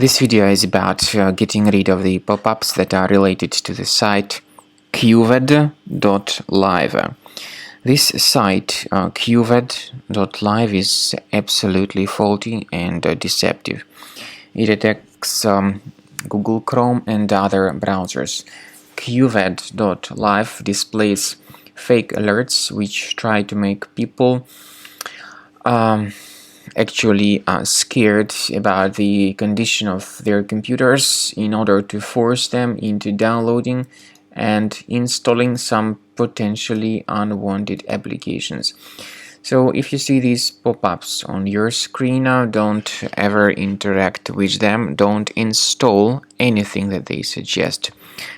This video is about getting rid of the pop-ups that are related to the site Cuved.live. This site, Cuved.live, is absolutely faulty and deceptive. It attacks Google Chrome and other browsers. Cuved.live displays fake alerts which try to make people actually scared about the condition of their computers in order to force them into downloading and installing some potentially unwanted applications. So if you see these pop-ups on your screen now, don't ever interact with them, don't install anything that they suggest.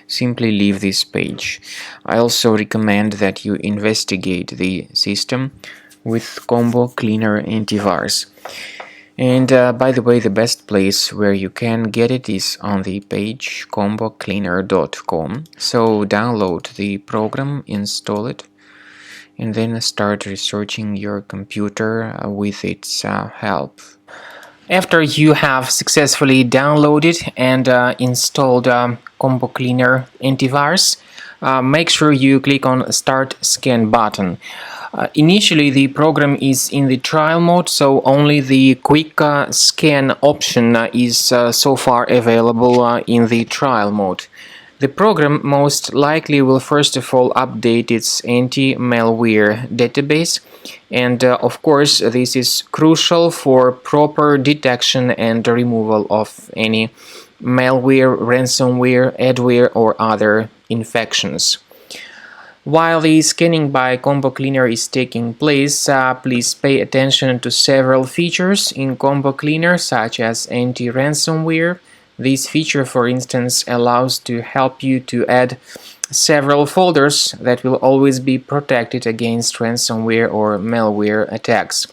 Simply leave this page. I also recommend that you investigate the system with Combo Cleaner antivirus. And by the way, the best place where you can get it is on the page combocleaner.com. So download the program, install it, and then start researching your computer with its help. After you have successfully downloaded and installed Combo Cleaner antivirus, make sure you click on Start Scan button. Initially, the program is in the trial mode, so only the quick scan option is so far available in the trial mode. The program most likely will first of all update its anti-malware database, and of course this is crucial for proper detection and removal of any malware, ransomware, adware or other infections. While the scanning by Combo Cleaner is taking place, please pay attention to several features in Combo Cleaner, such as anti-ransomware. This feature, for instance, allows to help you to add several folders that will always be protected against ransomware or malware attacks.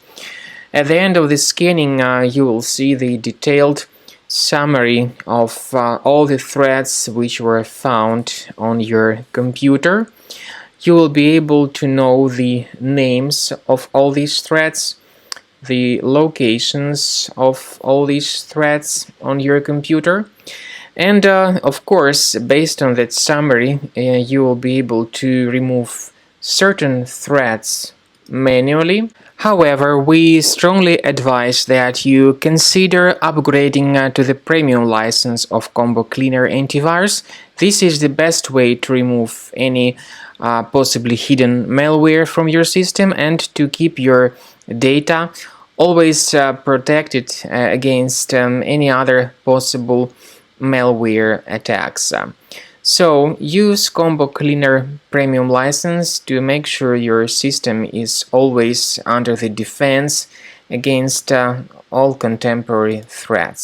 At the end of the scanning, you will see the detailed summary of all the threats which were found on your computer. You will be able to know the names of all these threats, the locations of all these threats on your computer, and of course, based on that summary, you will be able to remove certain threats manually. However, we strongly advise that you consider upgrading to the premium license of Combo Cleaner antivirus. This is the best way to remove any possibly hidden malware from your system and to keep your data always protected against any other possible malware attacks. So use Combo Cleaner Premium license to make sure your system is always under the defense against all contemporary threats.